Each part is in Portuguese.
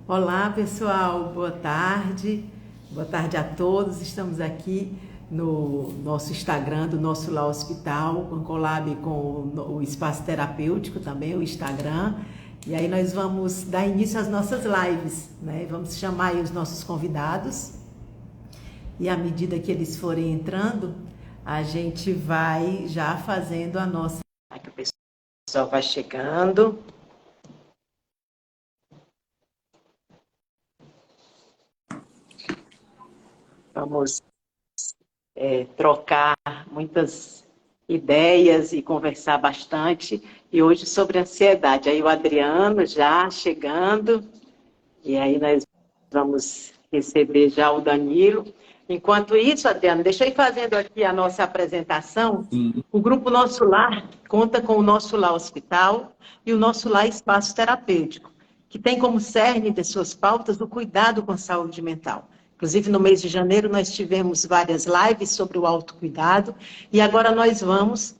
Olá, pessoal, boa tarde. Boa tarde a todos. Estamos aqui no nosso Instagram do nosso Lar Hospital, com collab com o Espaço Terapêutico também, o Instagram. E aí nós vamos dar início às nossas lives, né? Vamos chamar aí os nossos convidados. E à medida que eles forem entrando, a gente vai já fazendo a nossa... Aqui o pessoal vai chegando. Vamos trocar muitas ideias e conversar bastante. E hoje sobre ansiedade. Aí o Adriano já chegando, e aí nós vamos receber já o Danilo. Enquanto isso, Adriano, deixa eu ir fazendo aqui a nossa apresentação. Sim. O Grupo Nosso Lar conta com o Nosso Lar Hospital e o Nosso Lar Espaço Terapêutico, que tem como cerne de suas pautas o cuidado com a saúde mental. Inclusive, no mês de janeiro, nós tivemos várias lives sobre o autocuidado, e agora nós vamos,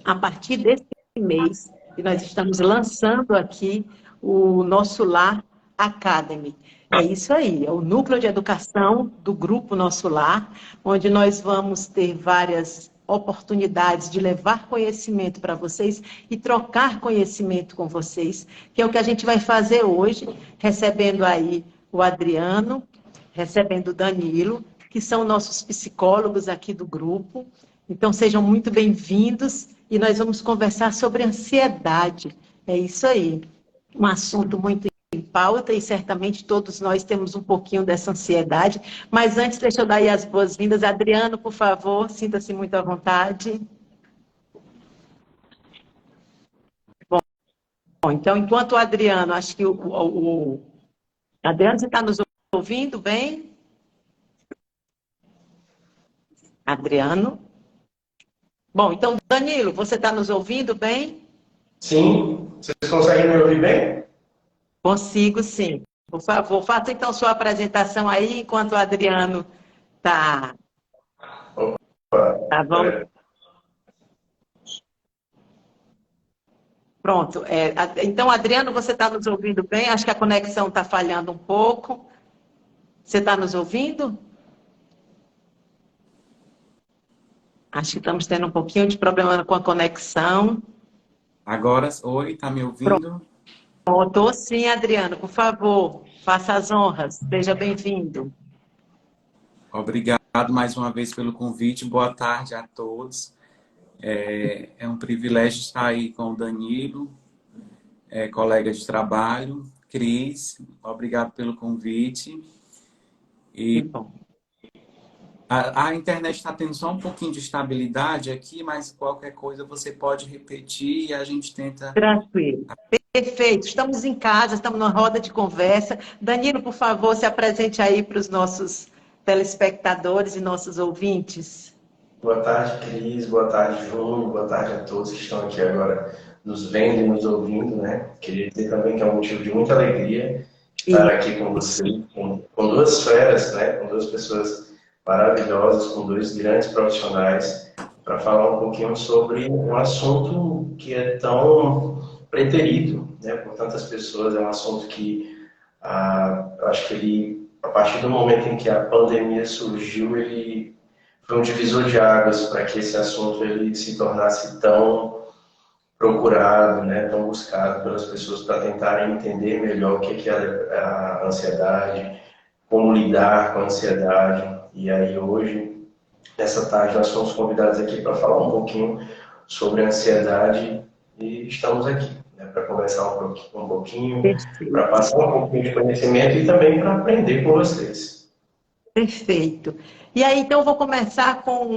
a partir desse mês, e nós estamos lançando aqui o Nosso Lar Academy. É isso aí, é o núcleo de educação do Grupo Nosso Lar, onde nós vamos ter várias oportunidades de levar conhecimento para vocês e trocar conhecimento com vocês, que é o que a gente vai fazer hoje, recebendo aí o Adriano, recebendo o Danilo, que são nossos psicólogos aqui do grupo. Então, sejam muito bem-vindos e nós vamos conversar sobre ansiedade. É isso aí, um assunto muito em pauta e certamente todos nós temos um pouquinho dessa ansiedade. Mas antes, deixa eu dar aí as boas-vindas. Adriano, por favor, sinta-se muito à vontade. Bom, então, enquanto o Adriano, acho que o Adriano, você está nos ouvindo bem? Adriano? Bom, então, Danilo, você está nos ouvindo bem? Sim, vocês conseguem me ouvir bem? Consigo, sim. Por favor, faça então sua apresentação aí, enquanto o Adriano está... Opa, Tá, vamos... Pronto. Então, Adriano, você está nos ouvindo bem? Acho que a conexão está falhando um pouco. Você está nos ouvindo? Acho que estamos tendo um pouquinho de problema com a conexão. Agora, oi, tá me ouvindo? Pronto, estou sim, Adriano. Por favor, faça as honras. Seja bem-vindo. Obrigado mais uma vez pelo convite. Boa tarde a todos. É um privilégio estar aí com o Danilo, colega de trabalho. Cris, obrigado pelo convite. Que E bom. a internet está tendo só um pouquinho de estabilidade aqui, mas qualquer coisa você pode repetir e a gente tenta. Tranquilo. Perfeito. Estamos em casa, estamos numa roda de conversa. Danilo, por favor, se apresente aí para os nossos telespectadores e nossos ouvintes. Boa tarde, Cris. Boa tarde, Júnior. Boa tarde a todos que estão aqui agora nos vendo e nos ouvindo, né? Queria dizer também que é um motivo de muita alegria estar E, aqui com você, com duas feras, né? Com duas pessoas maravilhosas, com dois grandes profissionais, para falar um pouquinho sobre um assunto que é tão preterido, né? Por tantas pessoas. É um assunto que eu acho que ele, a partir do momento em que a pandemia surgiu, ele foi um divisor de águas para que esse assunto ele se tornasse tão procurado, né, tão buscado pelas pessoas para tentarem entender melhor o que é a ansiedade, como lidar com a ansiedade. E aí hoje, nessa tarde, nós fomos convidados aqui para falar um pouquinho sobre a ansiedade e estamos aqui, né, para conversar um pouquinho, para perfeito, passar um pouquinho de conhecimento e também para aprender com vocês. perfeito. E aí, então, eu vou começar com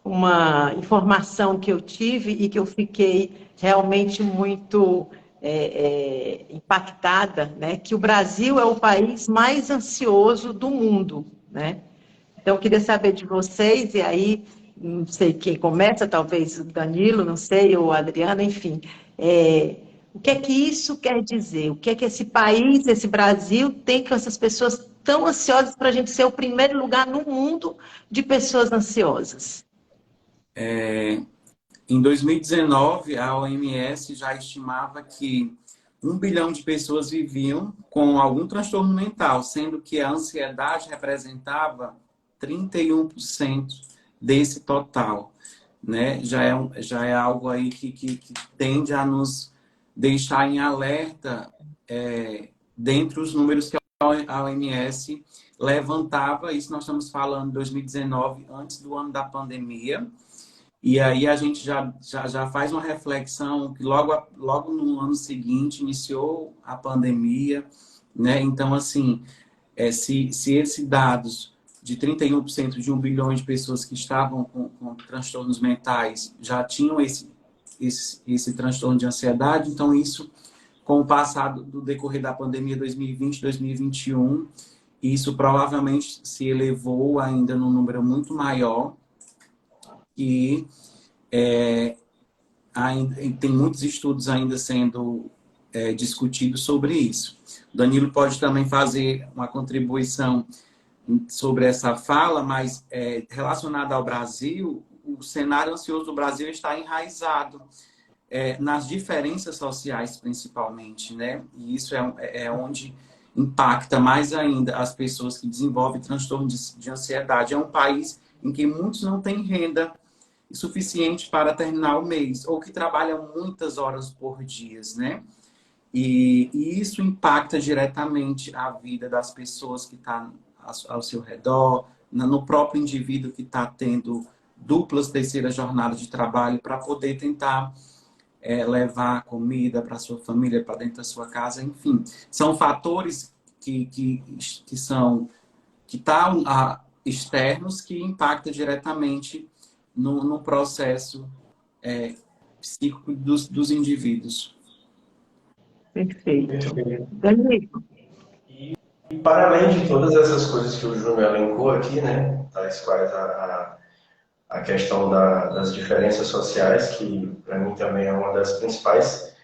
uma informação que eu tive e que eu fiquei realmente muito impactada, né? Que o Brasil é o país mais ansioso do mundo, né? Então, eu queria saber de vocês, e aí, não sei quem começa, talvez o Danilo, não sei, ou a Adriana, enfim. O que é que isso quer dizer? O que é que esse país, esse Brasil, tem com essas pessoas tão ansiosas para a gente ser o primeiro lugar no mundo de pessoas ansiosas? Em 2019, a OMS já estimava que 1 bilhão de pessoas viviam com algum transtorno mental, sendo que a ansiedade representava 31% desse total, né? Já é algo aí que tende a nos deixar em alerta dentre os números que a OMS levantava. Isso nós estamos falando em 2019, antes do ano da pandemia. E aí a gente já faz uma reflexão que logo no ano seguinte iniciou a pandemia, né? Então, assim, se esses dados de 31% de 1 bilhão de pessoas que estavam com transtornos mentais já tinham esse transtorno de ansiedade, então isso, com o passado do decorrer da pandemia 2020, 2021, isso provavelmente se elevou ainda num número muito maior. E tem muitos estudos ainda sendo discutidos sobre isso. O Danilo pode também fazer uma contribuição sobre essa fala, mas relacionada ao Brasil, o cenário ansioso do Brasil está enraizado nas diferenças sociais, principalmente, né? E isso é onde impacta mais ainda as pessoas que desenvolvem transtorno de ansiedade. É um país em que muitos não têm renda suficiente para terminar o mês, ou que trabalham muitas horas por dia, né? E isso impacta diretamente a vida das pessoas que estão ao seu redor, no próprio indivíduo que está tendo duplas, terceiras jornadas de trabalho para poder tentar levar comida para sua família, para dentro da sua casa, enfim. São fatores que estão externos que impactam diretamente no processo psíquico dos indivíduos. Perfeito. Perfeito. Danilo. E para além de todas essas coisas que o Júnior elencou aqui, né, tais quais a questão das diferenças sociais, que para mim também é uma das principais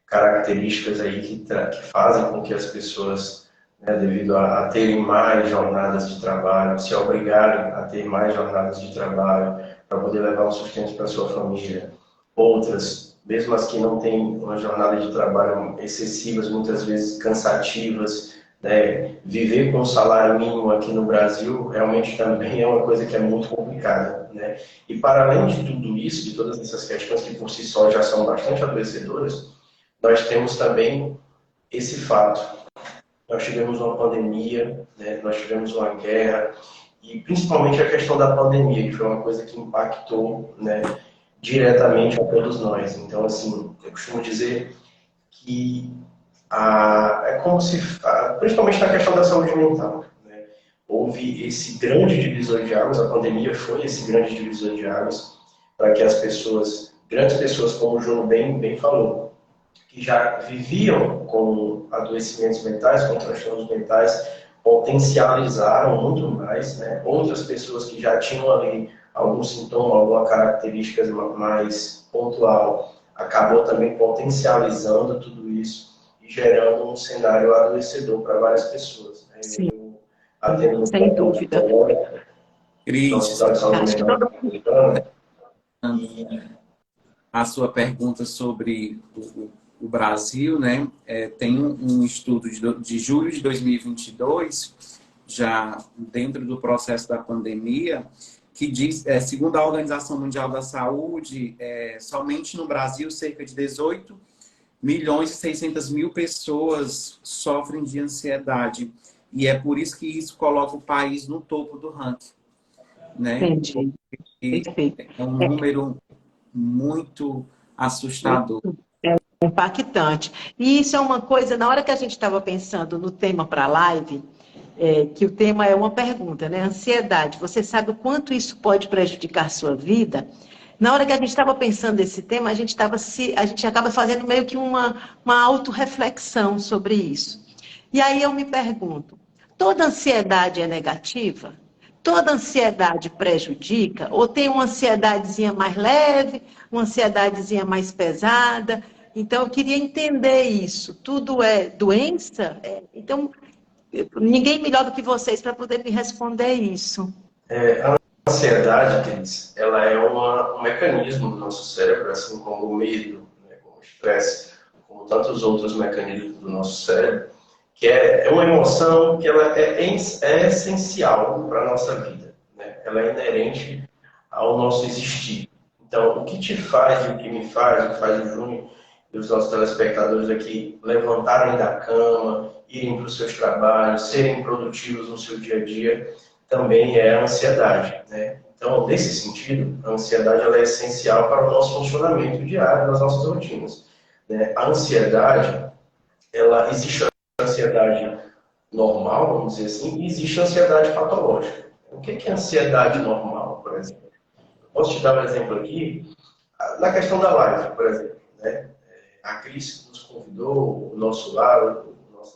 características aí que fazem com que as pessoas, né, devido a terem mais jornadas de trabalho, se obrigarem a ter mais jornadas de trabalho para poder levar um sustento para sua família. Outras, mesmo as que não têm uma jornada de trabalho excessivas, muitas vezes cansativas, né, viver com um salário mínimo aqui no Brasil realmente também é uma coisa que é muito complicada, né? E para além de tudo isso, de todas essas questões que por si só já são bastante adoecedoras, nós temos também esse fato. Nós tivemos uma pandemia, né? Nós tivemos uma guerra, e principalmente a questão da pandemia, que foi uma coisa que impactou, né, diretamente a todos nós. Então, assim, eu costumo dizer que é como se, principalmente na questão da saúde mental, né, houve esse grande divisor de águas, a pandemia foi esse grande divisor de águas para que as pessoas, grandes pessoas, como o João bem falou, que já viviam com adoecimentos mentais, com transtornos mentais, potencializaram muito mais, né? Outras pessoas que já tinham ali algum sintoma, alguma característica mais pontual, acabou também potencializando tudo isso e gerando um cenário adoecedor para várias pessoas, né? Sim, Sem dúvida. Cris, a sua pergunta sobre o Brasil, né? Tem um estudo de julho de 2022, já dentro do processo da pandemia, que diz, segundo a Organização Mundial da Saúde, somente no Brasil, cerca de 18 milhões e 600 mil pessoas sofrem de ansiedade. E é por isso que isso coloca o país no topo do ranking, né? Entendi. Perfeito. É um número muito assustador. Impactante. E isso é uma coisa, na hora que a gente estava pensando no tema para a live, que o tema é uma pergunta, né? Ansiedade. Você sabe o quanto isso pode prejudicar a sua vida? Na hora que a gente estava pensando nesse tema, a gente acaba fazendo meio que uma autorreflexão sobre isso. E aí eu me pergunto, toda ansiedade é negativa? Toda ansiedade prejudica? Ou tem uma ansiedadezinha mais leve, uma ansiedadezinha mais pesada? Então, eu queria entender isso. Tudo é doença? Então, ninguém melhor do que vocês para poder me responder isso. A ansiedade, Cris, ela é um mecanismo do nosso cérebro, assim como o medo, né, como o estresse, como como tantos outros mecanismos do nosso cérebro, que é uma emoção que ela é essencial para a nossa vida, né? Ela é inerente ao nosso existir. Então, o que te faz e o que me faz, o que faz o Júnior e os nossos telespectadores aqui levantarem da cama, irem para os seus trabalhos, serem produtivos no seu dia a dia, também é a ansiedade, né? Então, nesse sentido, a ansiedade ela é essencial para o nosso funcionamento diário, nas nossas rotinas, né? A ansiedade, existe a ansiedade normal, vamos dizer assim, e existe a ansiedade patológica. O que é ansiedade normal, por exemplo? Posso te dar um exemplo aqui, na questão da live, por exemplo, né? A Cris nos convidou, o nosso lar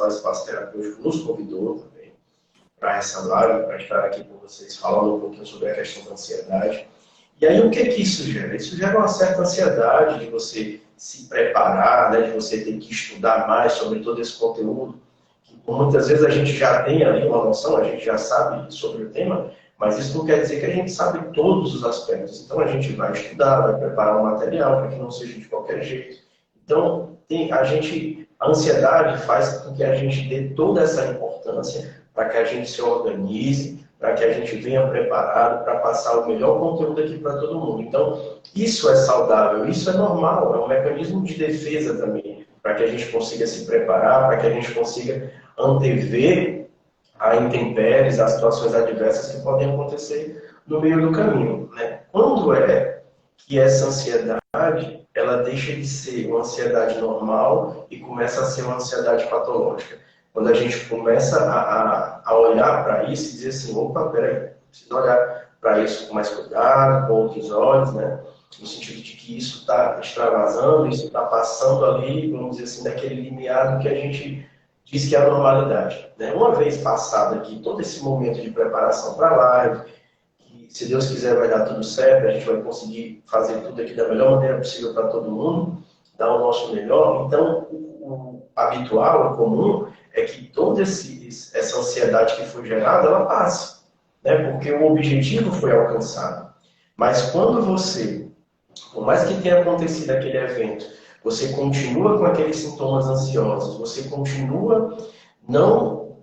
espaço terapêutico nos convidou também para essa live, para estar aqui com vocês falando um pouquinho sobre a questão da ansiedade. E aí o que isso gera? Isso gera uma certa ansiedade de você se preparar, né? De você ter que estudar mais sobre todo esse conteúdo, que muitas vezes a gente já tem ali uma noção, a gente já sabe sobre o tema, mas isso não quer dizer que a gente sabe todos os aspectos. Então a gente vai estudar, vai preparar um material para que não seja de qualquer jeito. Então a ansiedade faz com que a gente dê toda essa importância para que a gente se organize, para que a gente venha preparado para passar o melhor conteúdo aqui para todo mundo. Então, isso é saudável, isso é normal, é um mecanismo de defesa também, para que a gente consiga se preparar, para que a gente consiga antever a intempéries, as situações adversas que podem acontecer no meio do caminho, né? Quando é que essa ansiedade ela deixa de ser uma ansiedade normal e começa a ser uma ansiedade patológica? Quando a gente começa a olhar para isso e dizer assim, opa, peraí, preciso olhar para isso com mais cuidado, com outros olhos, né? No sentido de que isso está extravasando, isso está passando ali, vamos dizer assim, daquele limiar do que a gente diz que é a normalidade, né? Uma vez passado aqui todo esse momento de preparação para a live, que se Deus quiser vai dar tudo certo, a gente vai conseguir fazer tudo aqui da melhor maneira possível para todo mundo, dar o nosso melhor. Então, o habitual, o comum, é que toda essa ansiedade que foi gerada, ela passe, né? Porque o objetivo foi alcançado. Mas quando você, por mais que tenha acontecido aquele evento, você continua com aqueles sintomas ansiosos, você continua não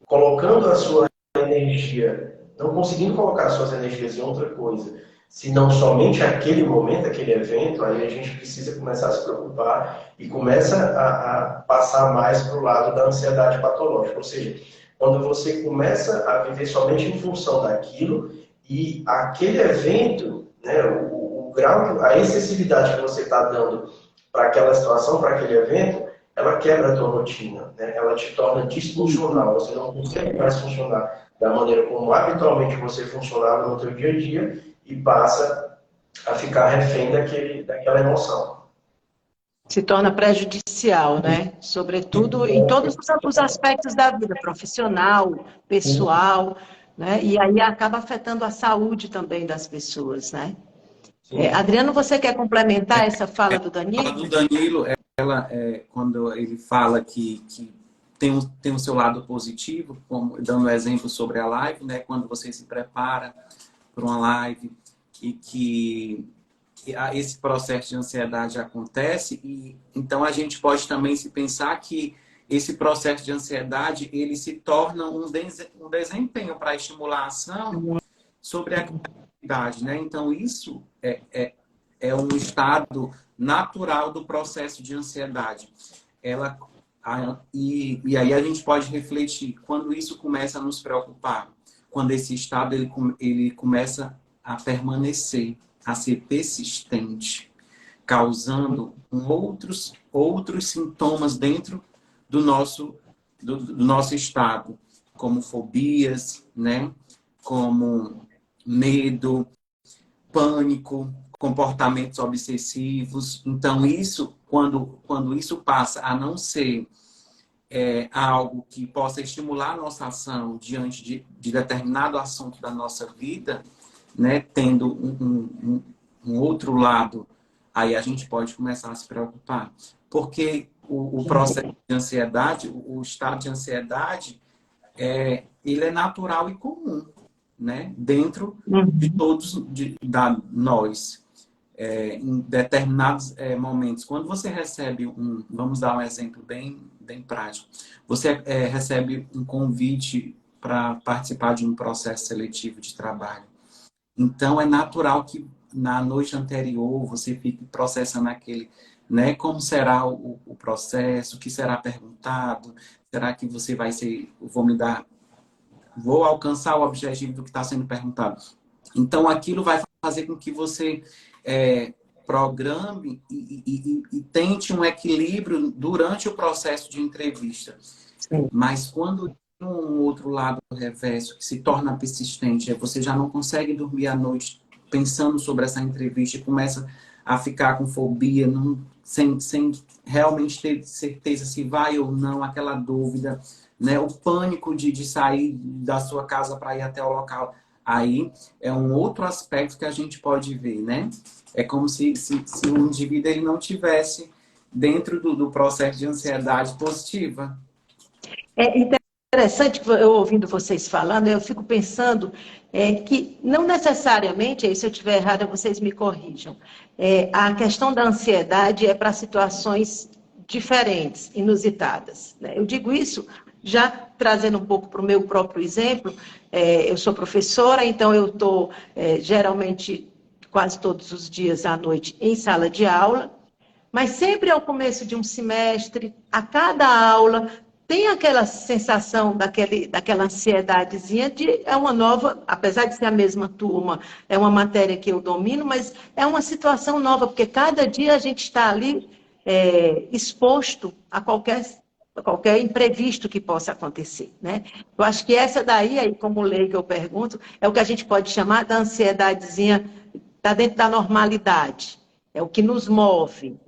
colocando a sua energia, não conseguindo colocar as suas energias em outra coisa, senão somente aquele momento, aquele evento, aí a gente precisa começar a se preocupar e começa a passar mais para o lado da ansiedade patológica. Ou seja, quando você começa a viver somente em função daquilo e aquele evento, né, o grau, a excessividade que você está dando para aquela situação, para aquele evento, ela quebra a tua rotina, né? Ela te torna disfuncional, você não consegue mais funcionar da maneira como habitualmente você funcionava no teu dia a dia e passa a ficar refém daquela emoção. Se torna prejudicial, né? Sobretudo em todos os aspectos da vida, profissional, pessoal, né? E aí acaba afetando a saúde também das pessoas, né? Adriano, você quer complementar essa fala do Danilo? A fala do Danilo, quando ele fala que tem o seu lado positivo, como, dando exemplo sobre a live, né? Quando você se prepara para uma live e que esse processo de ansiedade acontece, e então a gente pode também se pensar que esse processo de ansiedade ele se torna um desempenho para estimular a ação sobre a atividade, né? Então isso é um estado natural do processo de ansiedade. E aí a gente pode refletir quando isso começa a nos preocupar, quando esse estado ele começa a permanecer, a ser persistente, causando outros sintomas dentro do nosso estado, como fobias, né? Como medo, pânico, comportamentos obsessivos. Então, isso, quando isso passa a não ser algo que possa estimular a nossa ação diante de determinado assunto da nossa vida, né, tendo um outro lado, aí a gente pode começar a se preocupar. Porque o processo de ansiedade, o estado de ansiedade, ele é natural e comum, né, dentro de todos nós. em determinados momentos. Quando você recebe vamos dar um exemplo bem prático, você recebe um convite para participar de um processo seletivo de trabalho. Então, é natural que na noite anterior você fique processando aquele, né? Como será o processo, o que será perguntado, será que você vai ser, vou alcançar o objetivo do que está sendo perguntado. Então, aquilo vai fazer com que você programe e tente um equilíbrio durante o processo de entrevista. Sim. Mas quando um outro lado reverso que se torna persistente, você já não consegue dormir à noite pensando sobre essa entrevista e começa a ficar com fobia, sem realmente ter certeza se vai ou não, aquela dúvida, né? O pânico de sair da sua casa para ir até o local. Aí é um outro aspecto que a gente pode ver, né? É como se o indivíduo ele não tivesse dentro do processo de ansiedade positiva. É interessante que eu ouvindo vocês falando, eu fico pensando que não necessariamente, se eu estiver errada, vocês me corrijam, a questão da ansiedade é para situações diferentes, inusitadas, né? Eu digo isso já trazendo um pouco para o meu próprio exemplo. Eu sou professora, então eu estou geralmente quase todos os dias à noite em sala de aula, mas sempre ao começo de um semestre, a cada aula, tem aquela sensação daquela ansiedadezinha é uma nova, apesar de ser a mesma turma, é uma matéria que eu domino, mas é uma situação nova, porque cada dia a gente está ali exposto a qualquer imprevisto que possa acontecer, né? Eu acho que essa daí, aí, como leiga eu pergunto, é o que a gente pode chamar da ansiedadezinha, está dentro da normalidade, é o que nos move,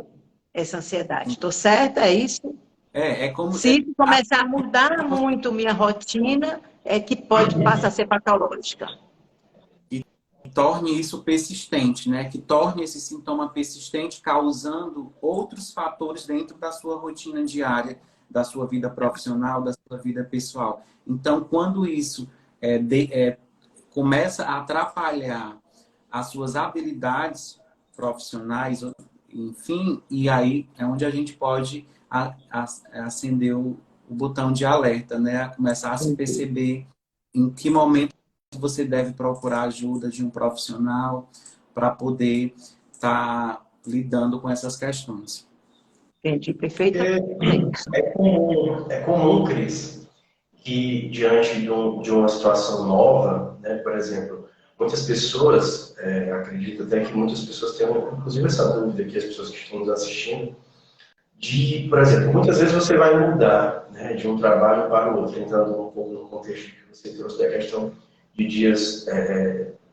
essa ansiedade. Estou certa? É isso? É como... Se começar a mudar muito minha rotina, é que passa a ser patológica. E torne isso persistente, né? Que torne esse sintoma persistente, causando outros fatores dentro da sua rotina diária, da sua vida profissional, da sua vida pessoal. Então, quando isso começa a atrapalhar as suas habilidades profissionais, enfim, e aí é onde a gente pode acender o botão de alerta, né? Começar a se perceber em que momento você deve procurar ajuda de um profissional para poder estar lidando com essas questões. Entendi, perfeitamente. É comum, Cris, que diante de uma situação nova, né, por exemplo, muitas pessoas, acredito até que muitas pessoas tenham, inclusive, essa dúvida aqui, as pessoas que estão nos assistindo, por exemplo, muitas vezes você vai mudar, né, de um trabalho para o outro, entrando um pouco no contexto que você trouxe da questão de dias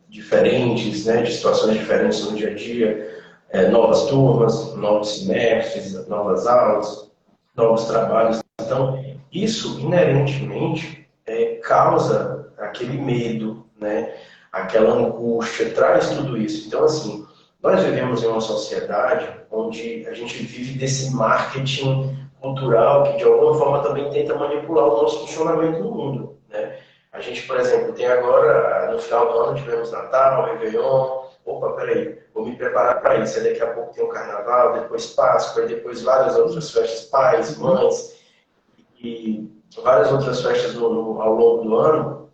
diferentes, né, de situações diferentes no dia a dia, novas turmas, novos semestres, novas aulas, novos trabalhos. Então, isso inerentemente causa aquele medo, né, aquela angústia, traz tudo isso. Então, assim, nós vivemos em uma sociedade onde a gente vive desse marketing cultural que, de alguma forma, também tenta manipular o nosso funcionamento no mundo, né? A gente, por exemplo, tem agora, no final do ano, tivemos Natal, Réveillon. Opa, peraí, vou me preparar para isso. Daqui a pouco tem o Carnaval, depois Páscoa, depois várias outras festas, pais, mães, e várias outras festas ao longo do ano,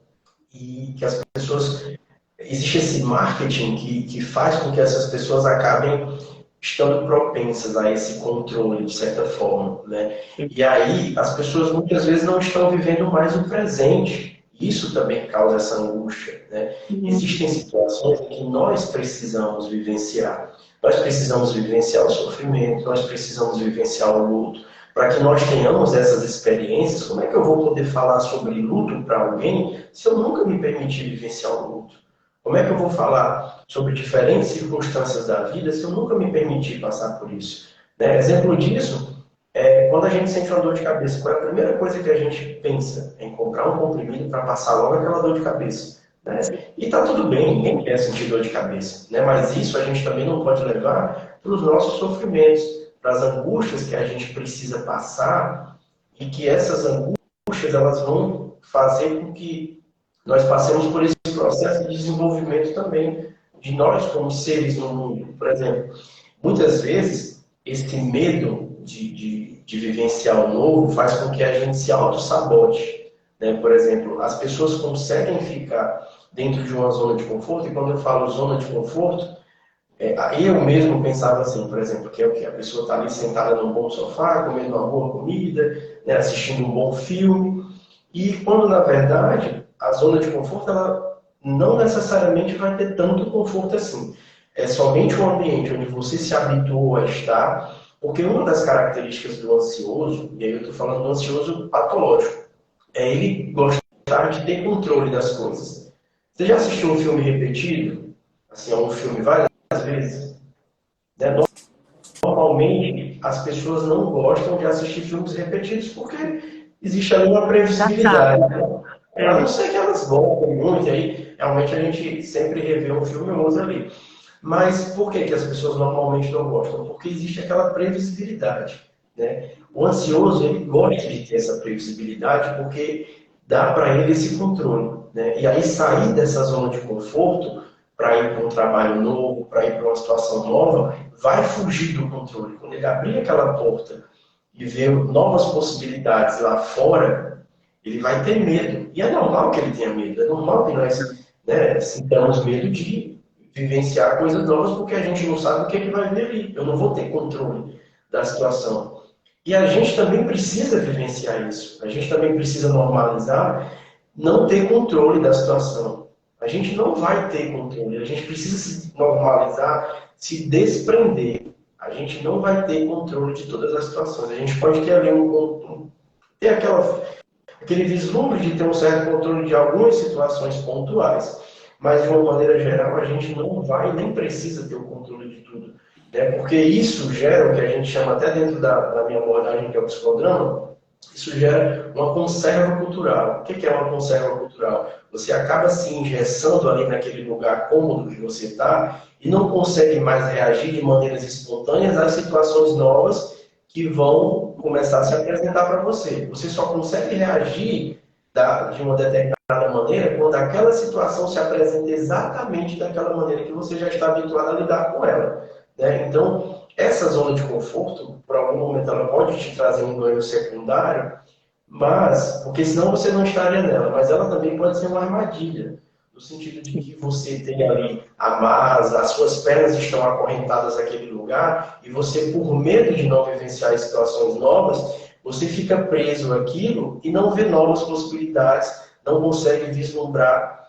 e que as pessoas... Existe esse marketing que faz com que essas pessoas acabem estando propensas a esse controle, de certa forma, né? E aí, as pessoas muitas vezes não estão vivendo mais o presente. Isso também causa essa angústia, né? Existem situações em que nós precisamos vivenciar. Nós precisamos vivenciar o sofrimento, nós precisamos vivenciar o luto. Para que nós tenhamos essas experiências, como é que eu vou poder falar sobre luto para alguém se eu nunca me permitir vivenciar o luto? Como é que eu vou falar sobre diferentes circunstâncias da vida se eu nunca me permitir passar por isso? Né? Exemplo disso é quando a gente sente uma dor de cabeça. Qual é a primeira coisa que a gente pensa? Em comprar um comprimido para passar logo aquela dor de cabeça. Né? E tá tudo bem, ninguém quer sentir dor de cabeça. Né? Mas isso a gente também não pode levar para os nossos sofrimentos, para as angústias que a gente precisa passar e que essas angústias elas vão fazer com que nós passemos por esse processo de desenvolvimento também de nós como seres no mundo. Por exemplo, muitas vezes esse medo de vivenciar o novo faz com que a gente se auto-sabote, né? Por exemplo, as pessoas conseguem ficar dentro de uma zona de conforto, e quando eu falo zona de conforto, eu mesmo pensava assim, por exemplo, que é o que? A pessoa está ali sentada num bom sofá, comendo uma boa comida, né, assistindo um bom filme, e quando, na verdade, a zona de conforto, ela não necessariamente vai ter tanto conforto assim. É somente um ambiente onde você se habituou a estar, porque uma das características do ansioso, e aí eu estou falando do ansioso patológico, é ele gostar de ter controle das coisas. Você já assistiu um filme repetido? Assim, um filme várias vezes? Né? Normalmente, as pessoas não gostam de assistir filmes repetidos porque existe ali uma previsibilidade. Né? A não ser que elas gostem muito, aí realmente a gente sempre revê um filme ou outro ali. Mas por que as pessoas normalmente não gostam? Porque existe aquela previsibilidade. Né? O ansioso, ele gosta de ter essa previsibilidade porque dá para ele esse controle. Né? E aí sair dessa zona de conforto para ir para um trabalho novo, para ir para uma situação nova, vai fugir do controle. Quando ele abrir aquela porta e ver novas possibilidades lá fora, ele vai ter medo. E é normal que ele tenha medo, é normal que nós, né, sintamos medo de vivenciar coisas novas, porque a gente não sabe o que é que vai vir ali. Eu não vou ter controle da situação. E a gente também precisa vivenciar isso. A gente também precisa normalizar não ter controle da situação. A gente não vai ter controle. A gente precisa se normalizar, se desprender. A gente não vai ter controle de todas as situações. A gente pode ter ali ter aquele vislumbre de ter um certo controle de algumas situações pontuais. Mas, de uma maneira geral, a gente não vai nem precisa ter o controle de tudo. Né? Porque isso gera o que a gente chama, até dentro da minha abordagem, que é o psicodrama, isso gera uma conserva cultural. O que é uma conserva cultural? Você acaba se engessando ali naquele lugar cômodo que você está e não consegue mais reagir de maneiras espontâneas às situações novas que vão começar a se apresentar para você. Você só consegue reagir de uma determinada maneira quando aquela situação se apresenta exatamente daquela maneira que você já está habituado a lidar com ela. Né? Então, essa zona de conforto, por algum momento, ela pode te trazer um ganho secundário, mas, porque senão você não estaria nela, mas ela também pode ser uma armadilha, no sentido de que você tem ali amarras, as suas pernas estão acorrentadas àquele lugar, e você, por medo de não vivenciar situações novas, você fica preso àquilo e não vê novas possibilidades, não consegue vislumbrar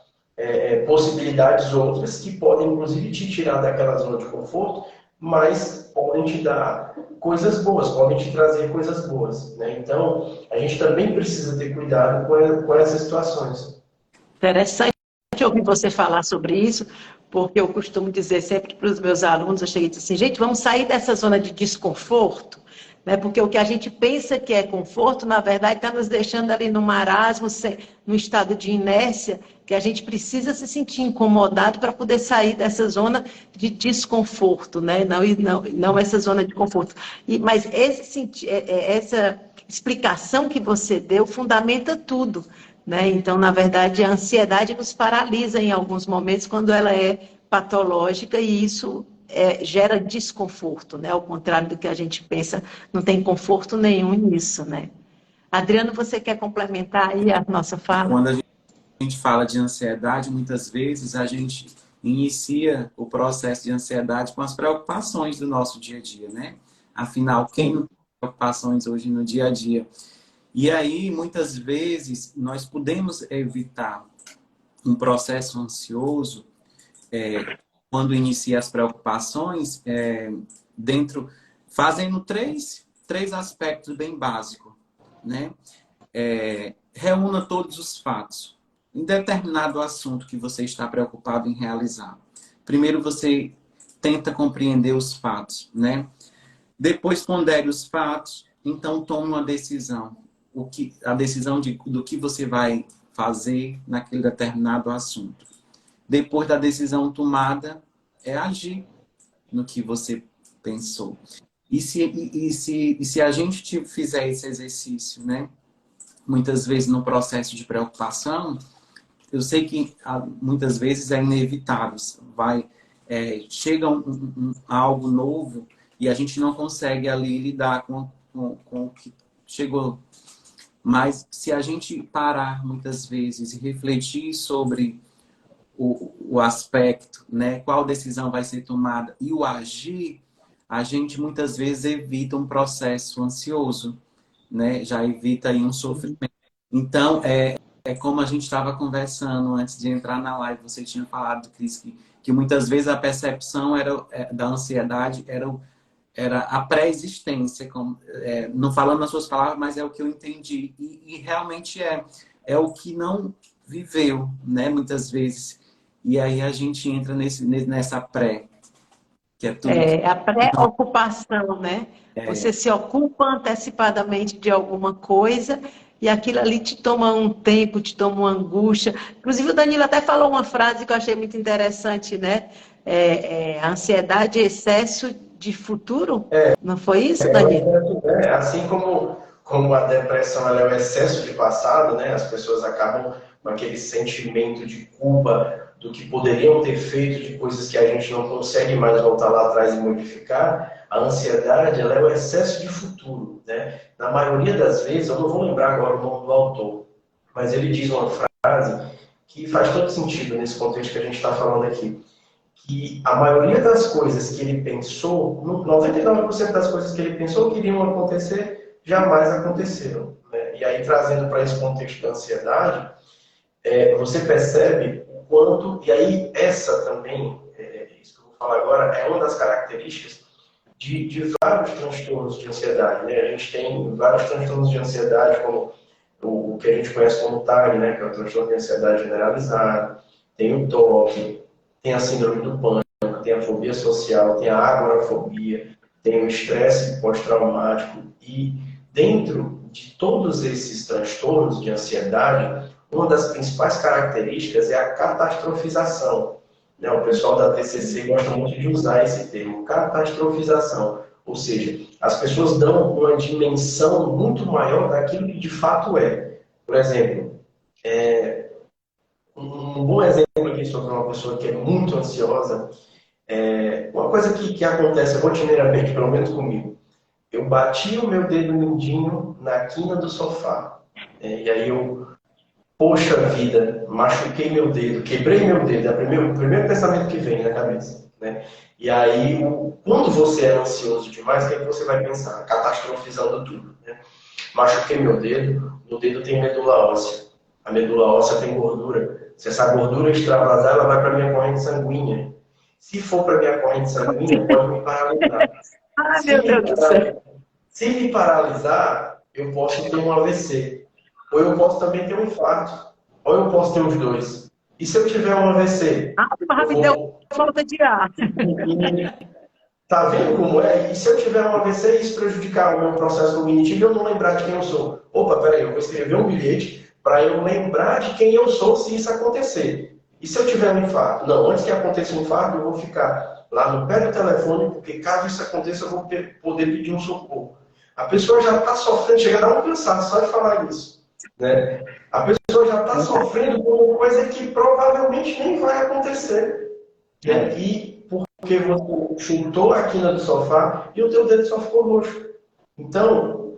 possibilidades outras que podem, inclusive, te tirar daquela zona de conforto, mas podem te dar coisas boas, podem te trazer coisas boas. Né? Então, a gente também precisa ter cuidado com essas situações. Interessante ouvir você falar sobre isso, porque eu costumo dizer sempre para os meus alunos, eu cheguei e disse assim, gente, vamos sair dessa zona de desconforto, né? Porque o que a gente pensa que é conforto, na verdade, está nos deixando ali no marasmo, no estado de inércia, que a gente precisa se sentir incomodado para poder sair dessa zona de desconforto, né? Não essa zona de conforto. Mas essa explicação que você deu fundamenta tudo. Né? Então, na verdade, a ansiedade nos paralisa em alguns momentos quando ela é patológica e isso gera desconforto, né? Ao contrário do que a gente pensa, não tem conforto nenhum nisso, né? Adriano, você quer complementar aí a nossa fala? Quando a gente fala de ansiedade, muitas vezes a gente inicia o processo de ansiedade com as preocupações do nosso dia a dia, né? Afinal, quem não tem preocupações hoje no dia a dia? E aí, muitas vezes, nós podemos evitar um processo ansioso quando inicia as preocupações, fazendo três aspectos bem básicos. Né? Reúna todos os fatos. Em determinado assunto que você está preocupado em realizar. Primeiro, você tenta compreender os fatos. Né? Depois, pondere os fatos. Então, tome uma decisão. A decisão do que você vai fazer naquele determinado assunto. Depois da decisão tomada, é agir no que você pensou. E se a gente fizer esse exercício, né? Muitas vezes no processo de preocupação, eu sei que muitas vezes é inevitável. chega algo novo e a gente não consegue ali lidar com o que chegou. Mas se a gente parar muitas vezes e refletir sobre o aspecto, né, qual decisão vai ser tomada e o agir, a gente muitas vezes evita um processo ansioso, né? Já evita aí um sofrimento. Então, é como a gente estava conversando antes de entrar na live, você tinha falado, Cris, que muitas vezes a percepção da ansiedade era a pré-existência, não falando nas suas palavras, mas é o que eu entendi. E realmente é o que não viveu, né, muitas vezes. E aí a gente entra nessa pré, que é tudo. A pré-ocupação, né? Você se ocupa antecipadamente de alguma coisa e aquilo ali te toma um tempo, te toma uma angústia. Inclusive, o Danilo até falou uma frase que eu achei muito interessante, né? A ansiedade é excesso de futuro. Não foi isso, Danilo? Assim como a depressão ela é o excesso de passado, né? As pessoas acabam com aquele sentimento de culpa do que poderiam ter feito, de coisas que a gente não consegue mais voltar lá atrás e modificar. A ansiedade ela é o excesso de futuro, né? Na maioria das vezes, eu não vou lembrar agora o nome do autor, mas ele diz uma frase que faz todo sentido nesse contexto que a gente está falando aqui, que a maioria das coisas que ele pensou, 99% das coisas que ele pensou que iriam acontecer, jamais aconteceram, né? E aí, trazendo para esse contexto da ansiedade, você percebe o quanto, e aí essa também, isso que eu vou falar agora, é uma das características de vários transtornos de ansiedade, né? A gente tem vários transtornos de ansiedade, como o que a gente conhece como TAG, né? Que é o transtorno de ansiedade generalizado, tem o TOC, tem a síndrome do pânico, tem a fobia social, tem a agorafobia, tem o estresse pós-traumático. E dentro de todos esses transtornos de ansiedade, uma das principais características é a catastrofização. Né? O pessoal da TCC gosta muito de usar esse termo, catastrofização. Ou seja, as pessoas dão uma dimensão muito maior daquilo que de fato é. Por exemplo, um bom exemplo aqui sobre uma pessoa que é muito ansiosa, uma coisa que acontece rotineiramente, pelo menos comigo. Eu bati o meu dedo mindinho na quina do sofá. E aí poxa vida, machuquei meu dedo, quebrei meu dedo. É o primeiro pensamento que vem na cabeça. Né? E aí, quando você é ansioso demais, o que é que você vai pensar? Catastrofizando tudo. Né? Machuquei meu dedo tem medula óssea. A medula óssea tem gordura. Se essa gordura extravasar, ela vai para a minha corrente sanguínea. Se for para a minha corrente sanguínea, pode me paralisar. Ai, meu Deus do céu. Se me paralisar, eu posso ter um AVC. Ou eu posso também ter um infarto. Ou eu posso ter os dois. E se eu tiver um AVC? Me deu falta de ar. Tá vendo como é? E se eu tiver um AVC e isso prejudicar o meu processo cognitivo e eu não lembrar de quem eu sou? Opa, peraí, eu vou escrever um bilhete para eu lembrar de quem eu sou se isso acontecer. E se eu tiver um infarto? Não, antes que aconteça um infarto, eu vou ficar lá no pé do telefone, porque caso isso aconteça, eu vou poder pedir um socorro. A pessoa já está sofrendo, chega a dar um cansaço só de falar isso. Né? A pessoa já está sofrendo com uma coisa que provavelmente nem vai acontecer. Né? E porque você chutou a quina do sofá e o teu dedo só ficou roxo. Então,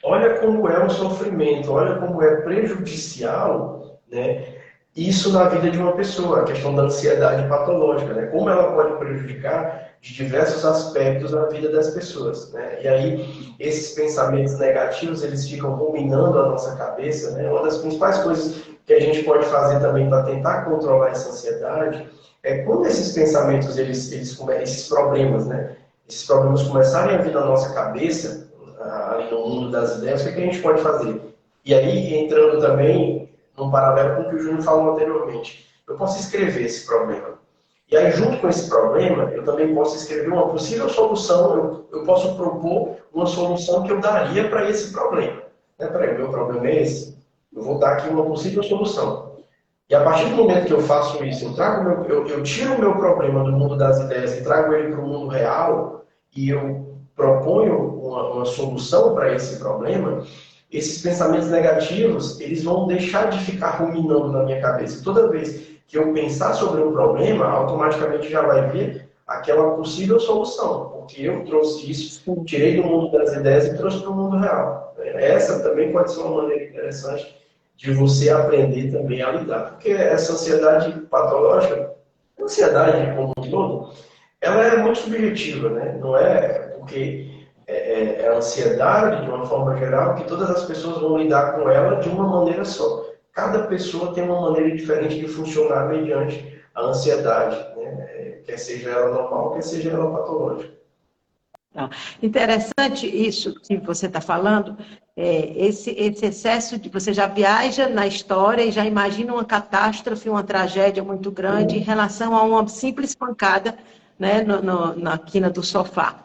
olha como é o sofrimento, olha como é prejudicial, né? Isso na vida de uma pessoa, a questão da ansiedade patológica, né? Como ela pode prejudicar de diversos aspectos na vida das pessoas, né? E aí, esses pensamentos negativos, eles ficam ruminando a nossa cabeça, né? Uma das principais coisas que a gente pode fazer também para tentar controlar essa ansiedade é quando esses pensamentos, esses problemas, né? Esses problemas começarem a vir na nossa cabeça, ali no mundo das ideias, o que a gente pode fazer? E aí, entrando também num paralelo com o que o Júnior falou anteriormente, eu posso escrever esse problema. E aí, junto com esse problema, eu também posso escrever uma possível solução, eu posso propor uma solução que eu daria para esse problema. Né? Peraí, o meu problema é esse, eu vou dar aqui uma possível solução. E a partir do momento que eu faço isso, eu tiro o meu problema do mundo das ideias e trago ele para o mundo real, e eu proponho uma solução para esse problema, esses pensamentos negativos, eles vão deixar de ficar ruminando na minha cabeça. Toda vez que eu pensar sobre um problema, automaticamente já vai vir aquela possível solução, porque eu trouxe isso, tirei do mundo das ideias e trouxe para o mundo real. Essa também pode ser uma maneira interessante de você aprender também a lidar, porque essa ansiedade patológica, a ansiedade como um todo, ela é muito subjetiva, né? Não é porque é a ansiedade, de uma forma geral, que todas as pessoas vão lidar com ela de uma maneira só. Cada pessoa tem uma maneira diferente de funcionar mediante a ansiedade, né? Quer seja ela normal, quer seja ela patológica. Interessante isso que você está falando, esse excesso de você já viaja na história e já imagina uma catástrofe, uma tragédia muito grande em relação a uma simples pancada, né, na quina do sofá.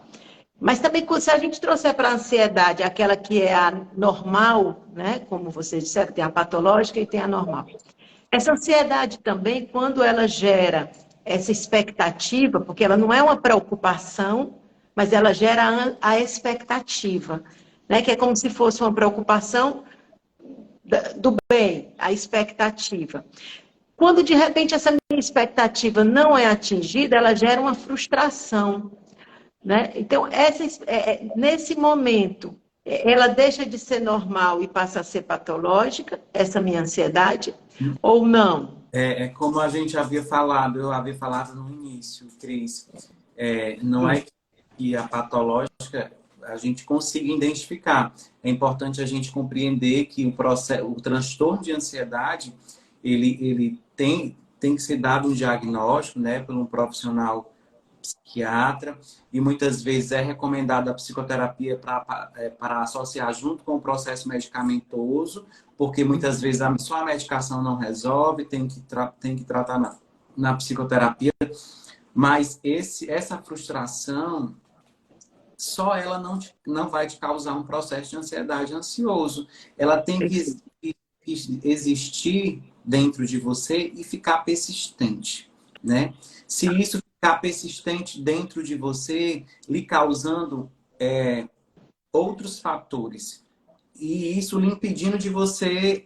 Mas também, se a gente trouxer para a ansiedade aquela que é a normal, né, como vocês disseram, tem a patológica e tem a normal. Essa ansiedade também, quando ela gera essa expectativa, porque ela não é uma preocupação, mas ela gera a expectativa, né, que é como se fosse uma preocupação do bem, a expectativa. Quando, de repente, essa minha expectativa não é atingida, ela gera uma frustração. Né? Então, nesse momento, ela deixa de ser normal e passa a ser patológica, essa minha ansiedade, ou não? Como a gente havia falado, eu havia falado no início, Cris, não é que a patológica a gente consiga identificar. É importante a gente compreender que o transtorno de ansiedade, ele tem que ser dado um diagnóstico, né, por um profissional psiquiatra, e muitas vezes é recomendada a psicoterapia para associar junto com o processo medicamentoso, porque muitas vezes só a medicação não resolve, tem que tratar na psicoterapia, mas essa frustração, só ela não vai te causar um processo de ansiedade ansioso. Ela tem que existir dentro de você e ficar persistente, né? Se isso ficar persistente dentro de você, lhe causando outros fatores, e isso lhe impedindo de você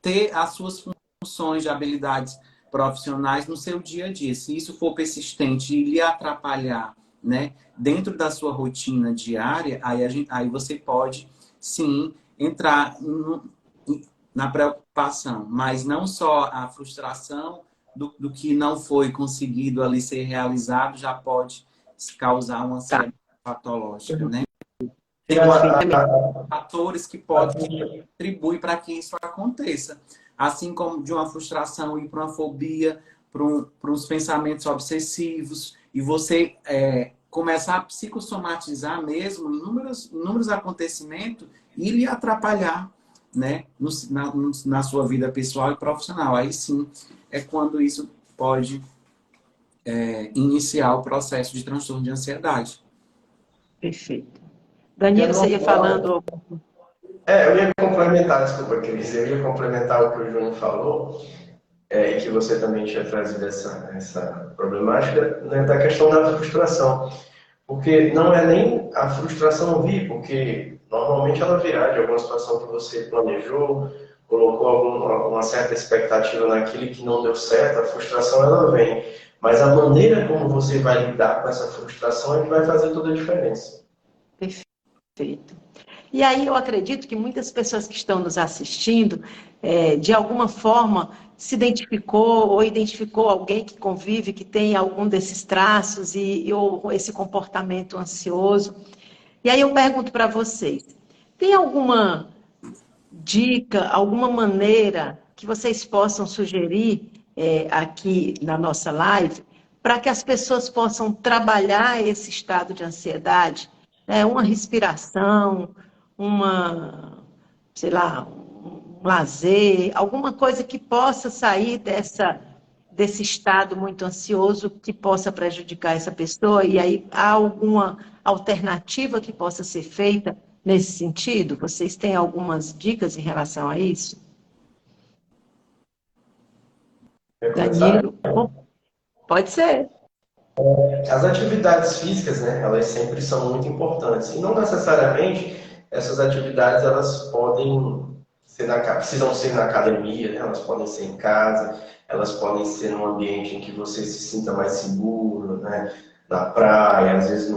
ter as suas funções de habilidades profissionais no seu dia a dia. Se isso for persistente e lhe atrapalhar, né, dentro da sua rotina diária, aí você pode, sim, entrar na preocupação, mas não só a frustração do que não foi conseguido ali ser realizado já pode causar uma ansiedade patológica, né? Tem fatores que podem contribuir para que isso aconteça. Assim como de uma frustração ir para uma fobia, para uns pensamentos obsessivos, e você começar a psicossomatizar mesmo inúmeros acontecimentos e lhe atrapalhar, né, na sua vida pessoal e profissional. Aí sim é quando isso pode iniciar o processo de transtorno de ansiedade. Perfeito. Danilo, você ia falando... Eu ia complementar, desculpa, Cris, eu ia complementar o que o Júnior falou, e que você também tinha trazido essa problemática, né, da questão da frustração. Porque não é nem a frustração vir, porque normalmente ela virá de alguma situação que você planejou, colocou uma certa expectativa naquilo que não deu certo, a frustração ela vem. Mas a maneira como você vai lidar com essa frustração é que vai fazer toda a diferença. Perfeito. E aí eu acredito que muitas pessoas que estão nos assistindo, de alguma forma, se identificou ou identificou alguém que convive, que tem algum desses traços ou esse comportamento ansioso. E aí eu pergunto para vocês, tem alguma dica, alguma maneira que vocês possam sugerir aqui na nossa live para que as pessoas possam trabalhar esse estado de ansiedade? Uma respiração, sei lá, um lazer, alguma coisa que possa sair desse estado muito ansioso que possa prejudicar essa pessoa, e aí há alguma alternativa que possa ser feita nesse sentido? Vocês têm algumas dicas em relação a isso? Danilo? Pode ser. As atividades físicas, né, elas sempre são muito importantes. E não necessariamente essas atividades elas podem precisam ser na academia, né? Elas podem ser em casa, elas podem ser num ambiente em que você se sinta mais seguro, né? Na praia, às vezes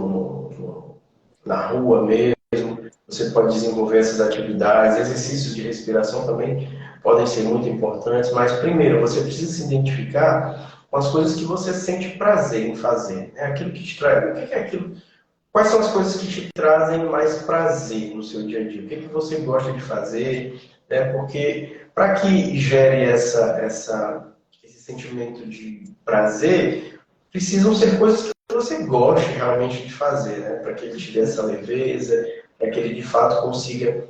na rua mesmo. Você pode desenvolver essas atividades, exercícios de respiração também podem ser muito importantes, mas primeiro você precisa se identificar com as coisas que você sente prazer em fazer, né? Aquilo que te traz, o que é aquilo? Quais são as coisas que te trazem mais prazer no seu dia a dia? O que é que você gosta de fazer? Né? Porque para que gere esse sentimento de prazer, precisam ser coisas que você goste realmente de fazer, né? Para que ele te dê essa leveza, para que ele de fato consiga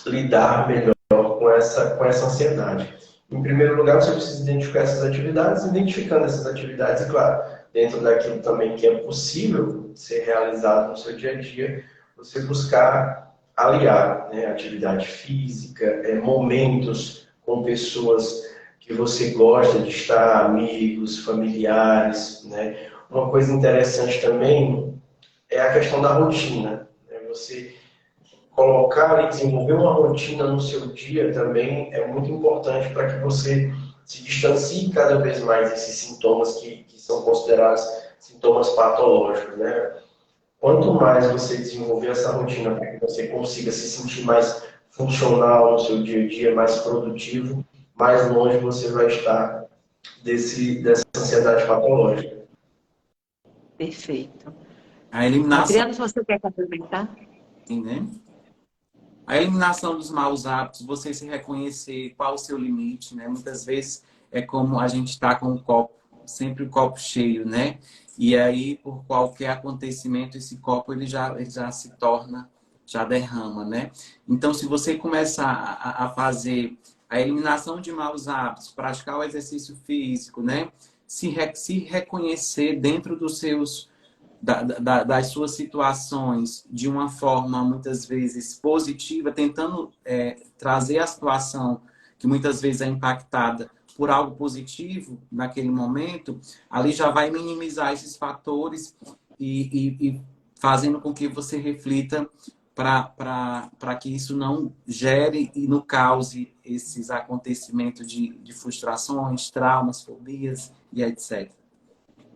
lidar melhor com essa ansiedade. Em primeiro lugar, você precisa identificar essas atividades, identificando essas atividades, e claro, dentro daquilo também que é possível ser realizado no seu dia a dia, você buscar aliar, né, atividade física, momentos com pessoas que você gosta de estar, amigos, familiares, né? Uma coisa interessante também é a questão da rotina, né? Você colocar e desenvolver uma rotina no seu dia também é muito importante para que você se distancie cada vez mais desses sintomas que são considerados sintomas patológicos, né? Quanto mais você desenvolver essa rotina para que você consiga se sentir mais funcional no seu dia a dia, mais produtivo, mais longe você vai estar dessa ansiedade patológica. Perfeito. A eliminação, Adriano, se você quer complementar? sim, né? A eliminação dos maus hábitos, você se reconhecer qual o seu limite, né? Muitas vezes é como a gente está com o copo, sempre o copo cheio, né? E aí, por qualquer acontecimento, esse copo ele já se torna, já derrama, né? Então, se você começar a fazer a eliminação de maus hábitos, praticar o exercício físico, né? Se reconhecer dentro dos seus das suas situações de uma forma muitas vezes positiva, tentando trazer a situação que muitas vezes é impactada por algo positivo naquele momento, ali já vai minimizar esses fatores e fazendo com que você reflita para que isso não gere e não cause esses acontecimentos de frustrações, traumas, fobias e etc.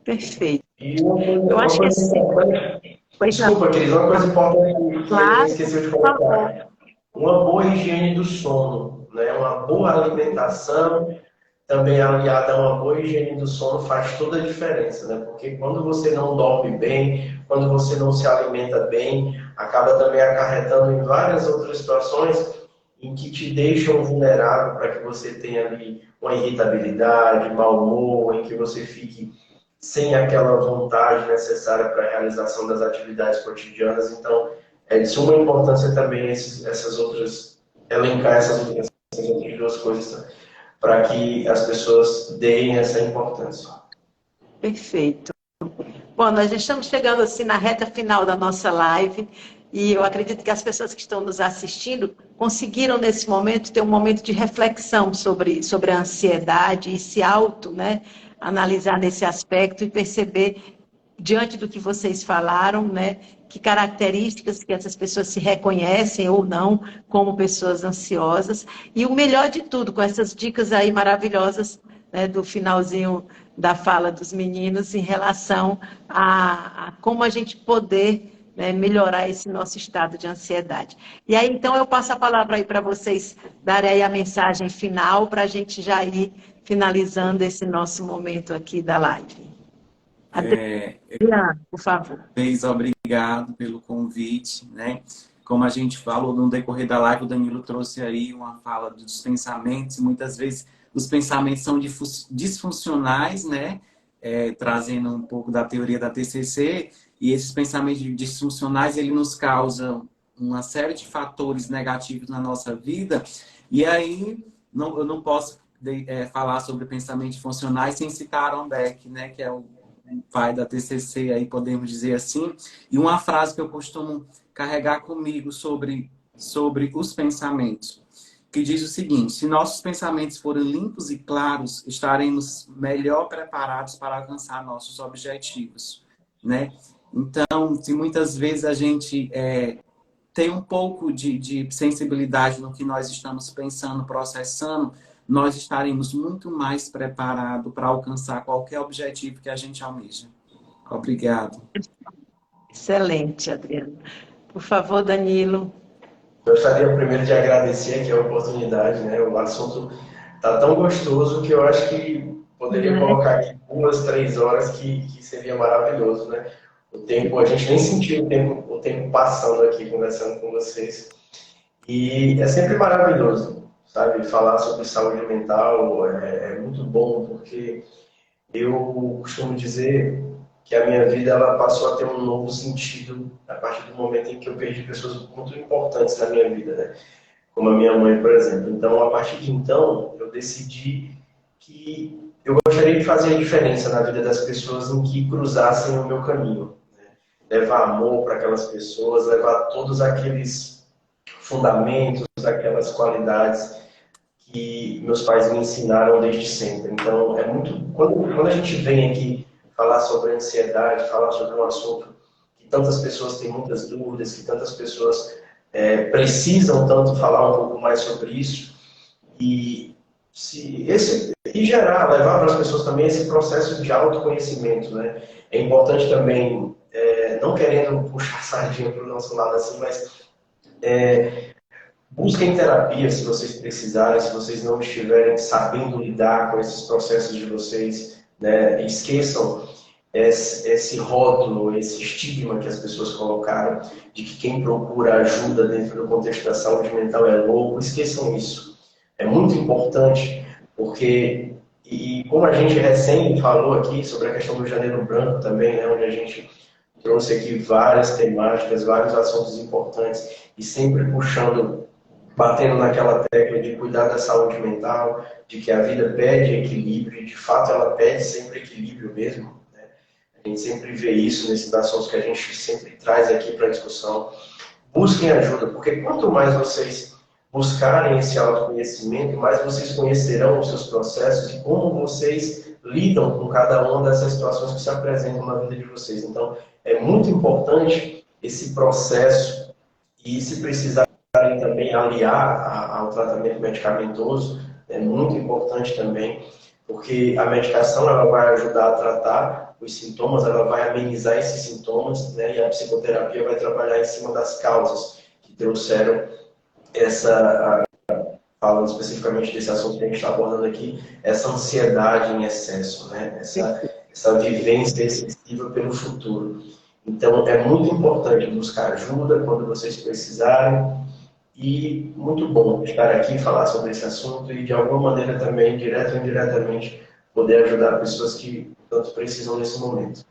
Perfeito. E uma Eu coisa, acho uma que coisa assim. importante, Pois não. desculpa, Cris, uma coisa importante que a gente Claro, esqueceu de por favor. colocar. Uma boa higiene do sono, né? Uma boa alimentação, também aliada a uma boa higiene do sono, faz toda a diferença, né? Porque quando você não dorme bem, quando você não se alimenta bem, acaba também acarretando em várias outras situações em que te deixam vulnerável para que você tenha ali uma irritabilidade, mau humor, em que você fique sem aquela vontade necessária para a realização das atividades cotidianas. Então, é de suma importância também essas outras, elencar essas outras duas coisas para que as pessoas deem essa importância. Perfeito. Bom, nós já estamos chegando assim na reta final da nossa live e eu acredito que as pessoas que estão nos assistindo conseguiram nesse momento ter um momento de reflexão sobre a ansiedade e se né, analisar nesse aspecto e perceber diante do que vocês falaram, né, que características que essas pessoas se reconhecem ou não como pessoas ansiosas. E o melhor de tudo, com essas dicas aí maravilhosas, né, do finalzinho da fala dos meninos em relação a como a gente poder, né, melhorar esse nosso estado de ansiedade. E aí, então, eu passo a palavra aí para vocês darem aí a mensagem final para a gente já ir finalizando esse nosso momento aqui da live. Adriana, por favor. Obrigado pelo convite, né? Como a gente falou no decorrer da live, o Danilo trouxe aí uma fala dos pensamentos, e muitas vezes os pensamentos são disfuncionais, né? Trazendo um pouco da teoria da TCC, e esses pensamentos disfuncionais, ele nos causam uma série de fatores negativos na nossa vida, e aí eu não posso falar sobre pensamentos funcionais sem citar Aaron Beck, né? Que é o pai da TCC, aí podemos dizer assim. E uma frase que eu costumo carregar comigo sobre os pensamentos, que diz o seguinte: se nossos pensamentos forem limpos e claros, estaremos melhor preparados para alcançar nossos objetivos, né? Então, se muitas vezes a gente ter um pouco de sensibilidade no que nós estamos pensando, processando, nós estaremos muito mais preparados para alcançar qualquer objetivo que a gente almeja. Obrigado. Excelente, Adriano. Por favor, Danilo. Gostaria primeiro de agradecer aqui a oportunidade, né? O assunto está tão gostoso que eu acho que poderia colocar aqui 2, 3 horas que seria maravilhoso, né? O tempo, a gente nem sentiu o tempo passando aqui conversando com vocês. E é sempre maravilhoso, sabe? Falar sobre saúde mental é muito bom, porque eu costumo dizer que a minha vida ela passou a ter um novo sentido a partir do momento em que eu perdi pessoas muito importantes na minha vida, né? Como a minha mãe, por exemplo. Então, a partir de então, eu decidi que eu gostaria de fazer a diferença na vida das pessoas em que cruzassem o meu caminho, né? Levar amor para aquelas pessoas, levar todos aqueles fundamentos, aquelas qualidades que meus pais me ensinaram desde sempre. Então, é muito... Quando a gente vem aqui falar sobre ansiedade, falar sobre um assunto que tantas pessoas têm muitas dúvidas, que tantas pessoas precisam tanto falar um pouco mais sobre isso, e gerar, levar para as pessoas também esse processo de autoconhecimento, né? É importante também, não querendo puxar sardinha para o nosso lado assim, mas busquem terapia se vocês precisarem, se vocês não estiverem sabendo lidar com esses processos de vocês, né? Esqueçam esse rótulo, esse estigma que as pessoas colocaram de que quem procura ajuda dentro do contexto da saúde mental é louco. Esqueçam isso. É muito importante, porque, e como a gente recém falou aqui sobre a questão do Janeiro Branco também, né, onde a gente trouxe aqui várias temáticas, vários assuntos importantes, e sempre puxando, batendo naquela tecla de cuidar da saúde mental, de que a vida pede equilíbrio, e de fato ela pede sempre equilíbrio mesmo. A gente sempre vê isso nesses assuntos que a gente sempre traz aqui para a discussão. Busquem ajuda, porque quanto mais vocês buscarem esse autoconhecimento, mais vocês conhecerão os seus processos e como vocês lidam com cada uma dessas situações que se apresentam na vida de vocês. Então, é muito importante esse processo e, se precisarem também aliar ao tratamento medicamentoso, é muito importante também, porque a medicação ela vai ajudar a tratar os sintomas, ela vai amenizar esses sintomas, né? E a psicoterapia vai trabalhar em cima das causas que trouxeram falando especificamente desse assunto que a gente está abordando aqui, essa ansiedade em excesso, né? Essa vivência excessiva pelo futuro. Então, é muito importante buscar ajuda quando vocês precisarem, e muito bom estar aqui e falar sobre esse assunto e, de alguma maneira também, direto ou indiretamente, poder ajudar pessoas que tanto precisam nesse momento.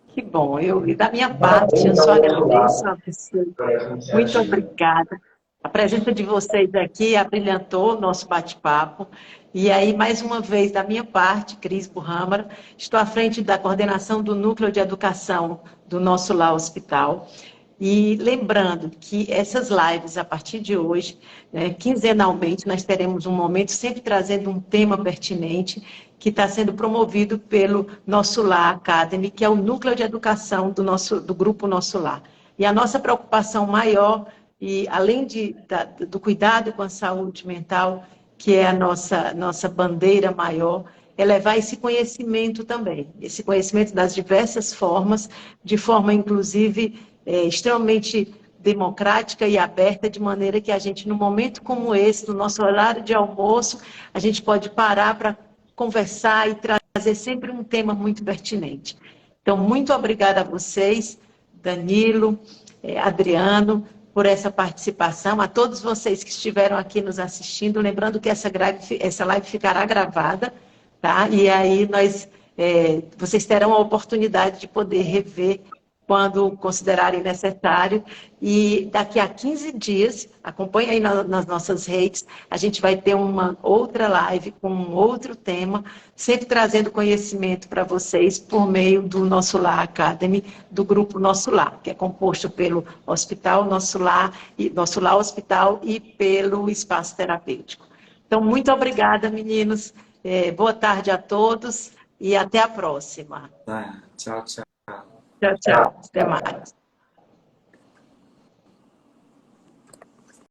Que bom. E da minha parte, eu só agradeço a você. Muito obrigada. A presença de vocês aqui abrilhantou o nosso bate-papo. E aí, mais uma vez, da minha parte, Cris Burhamara, estou à frente da coordenação do Núcleo de Educação do nosso Lar Hospital. E lembrando que essas lives, a partir de hoje, né, quinzenalmente, nós teremos um momento sempre trazendo um tema pertinente que está sendo promovido pelo Nosso Lar Academy, que é o núcleo de educação do grupo Nosso Lar. E a nossa preocupação maior, e além do cuidado com a saúde mental, que é a nossa bandeira maior, é levar esse conhecimento também, esse conhecimento das diversas formas, de forma, inclusive, extremamente democrática e aberta, de maneira que a gente, num momento como esse, no nosso horário de almoço, a gente pode parar para conversar e trazer sempre um tema muito pertinente. Então, muito obrigada a vocês, Danilo, Adriano, por essa participação, a todos vocês que estiveram aqui nos assistindo, lembrando que essa live ficará gravada, tá? E aí vocês terão a oportunidade de poder rever quando considerarem necessário. E daqui a 15 dias, acompanhe aí nas nossas redes, a gente vai ter uma outra live com um outro tema, sempre trazendo conhecimento para vocês por meio do Nosso Lar Academy, do grupo Nosso Lar, que é composto pelo Hospital Nosso Lar Hospital e pelo Espaço Terapêutico. Então, muito obrigada, meninos. Boa tarde a todos e até a próxima. Tchau, tchau. Tchau, tchau. Até mais.